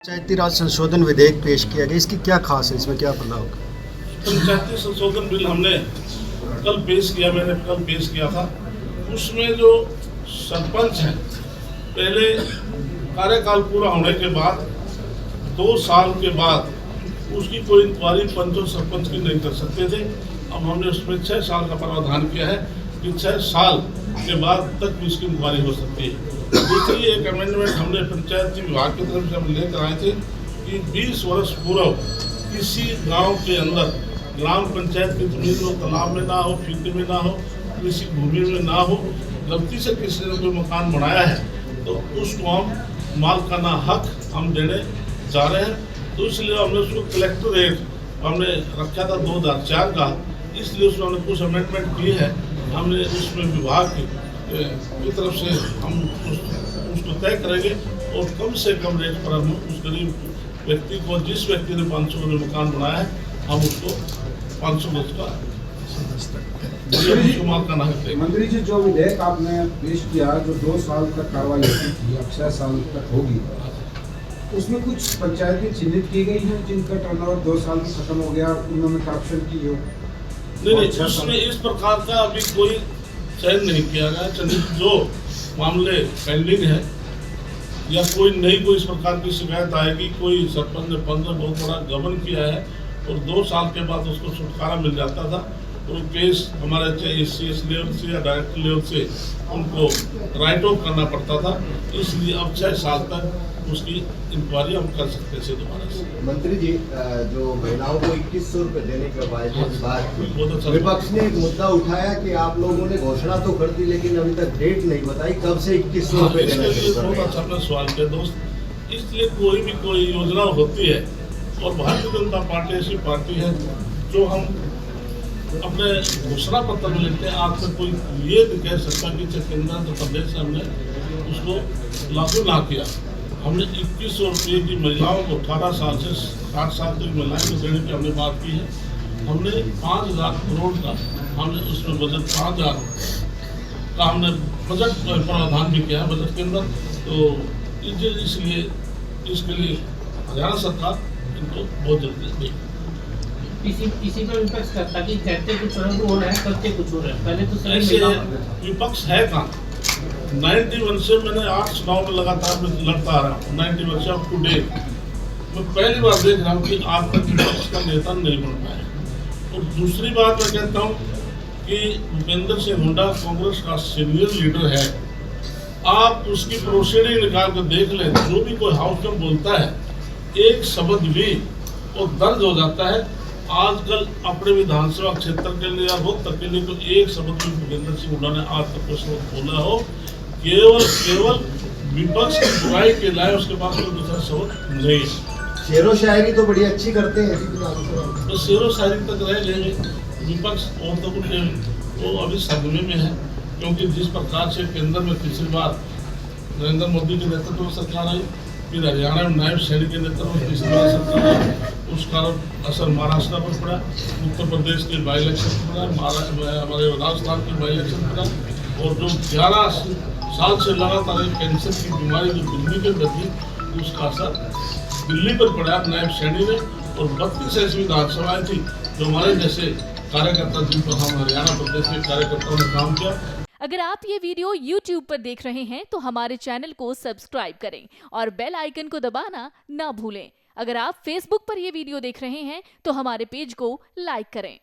पंचायती राज संशोधन विधेयक पेश किया गया, इसकी क्या खास है, इसमें क्या बदलाव होगा? पंचायती संशोधन बिल हमने मैंने कल पेश किया था। उसमें जो सरपंच हैं, पहले कार्यकाल पूरा होने के बाद 2 साल के बाद उसकी कोई इंक्वायरी पंच और सरपंच की नहीं कर सकते थे। अब हमने उसमें 6 साल का प्रावधान किया है कि 6 साल के बाद तक भी इसकी इंक्वायरी हो सकती है। दूसरी एक अमेंडमेंट हमने पंचायती विभाग की तरफ से हम लेकर आए थे कि 20 वर्ष पूर्व किसी गांव के अंदर ग्राम पंचायत की जमीन हो, तालाब में ना हो, फील्ड में ना हो, कृषि भूमि में ना हो, गलती से किसी ने कोई मकान बनाया है तो उसको हम मालिकाना हक हम देने जा रहे हैं। तो इसलिए हमने उसको कलेक्टर रेट हमने रखा था 2004 का, इसलिए उसमें हमने कुछ अमेंडमेंट की है। हमने उसमें विभाग की तरफ से हम उसको तय करेंगे और कम से कम रेट पर हम उस गरीब व्यक्ति को, जिस व्यक्ति ने 500 में मकान बनाया है, हम उसको 500 गज का मालिकाना हक देंगे। मंत्री जी, जो विधेयक आपने पेश किया, जो 2 साल तक कार्रवाई होती थी, अब 6 साल तक होगी, उसमें कुछ पंचायतें चिन्हित की गई हैं जिनका टर्नओवर 2 साल में खत्म हो गया, उन्होंने करप्शन की हो? नहीं, उसमें इस प्रकार का अभी कोई चयन नहीं किया गया। चयनित जो मामले पेंडिंग है या कोई इस प्रकार की शिकायत आएगी, कोई सरपंच ने 15 बहुत बड़ा गबन किया है और 2 साल के बाद उसको छुटकारा मिल जाता था, तो केस हमारे चाहे SCS लेवल से या डायरेक्ट लेवल से उनको राइट ऑफ करना पड़ता था। इसलिए अब 6 साल तक उसकी इंक्वायरी हम कर सकते थे दोबारा से। मंत्री जी, जो महिलाओं को 2100 रुपये देने के बाद विपक्ष ने एक मुद्दा उठाया कि आप लोगों ने घोषणा तो कर दी लेकिन अभी तक डेट नहीं बताई, कब से 2100 रुपये देना शुरू कर रहे हैं? बहुत अच्छा सवाल किया दोस्त। इसलिए कोई योजना होती है और भारतीय जनता पार्टी ऐसी पार्टी है जो हम अपने घोषणा पत्र में लिखते हैं। आज तक कोई ये नहीं कह सकता कि केंद्र तो प्रदेश से हमने उसको लागू ना किया। हमने 2100 रुपये की महिलाओं को 18 साल से 60 साल तक महिलाएं को देने की हमने बात की है। हमने 5000 करोड़ का हमने उसमें बजट 5000 का हमने बजट प्रावधान भी किया है बजट के अंदर। तो इसलिए इसके लिए हरियाणा सरकार इनको बहुत जल्दी देगी। इसी पर विपक्ष करता कि कहते कुछ हो रहा है, करते कुछ हो रहा है। पहले तो ऐसे विपक्ष है कहाँ? 91 से मैंने 8 चुनाव में लगातार मैं लड़ता आ रहा हूँ। 91 से अप टू डेट मैं पहली बार देख रहा हूँ कि आज तक विपक्ष का नेता नहीं बन पाया। और दूसरी बात मैं कहता हूँ कि भूपेंद्र सिंह हुड्डा कांग्रेस का सीनियर लीडर है। आप उसकी प्रोसीडिंग निकाल कर देख लें, जो भी कोई हाउस में बोलता है एक शब्द भी वो दर्ज हो जाता है। आजकल अपने विधानसभा क्षेत्र के लिए या रोहतक तक के लिए तो एक शब्द भी भूपेंद्र सिंह हुड्डा ने आज तक कोई शब्द बोला हो, केवल विपक्ष की बुराई के लाए उसके पास कोई दूसरा शब्द नहीं है। शेरो शायरी तो बड़ी अच्छी करते हैं, तो शेरो शायरी तक रह लेंगे विपक्ष और तो उनके वो अभी सदमे में है, क्योंकि जिस प्रकार से केंद्र में तीसरी बार नरेंद्र मोदी के नेतृत्व में सरकार आई, फिर हरियाणा में नायब सैनी के नेतृत्व में तीसरी बार सरकार आई, उसका असर महाराष्ट्र पर पड़ा, उत्तर प्रदेश के बाई इलेक्शन पड़ा, हमारे राजस्थान के बाई इलेक्शन पड़ा, और जो 11 साल से लगातार कैंसर की बीमारी जो दिल्ली में बची, उसका असर दिल्ली पर पड़ा नायब सैनी ने। और 32 ऐसी विधानसभाएं थी जो हमारे जैसे कार्यकर्ता, जिन पर हम हरियाणा प्रदेश के कार्यकर्ताओं ने काम किया। अगर आप ये वीडियो YouTube पर देख रहे हैं तो हमारे चैनल को सब्सक्राइब करें और बेल आइकन को दबाना ना भूलें। अगर आप Facebook पर ये वीडियो देख रहे हैं तो हमारे पेज को लाइक करें।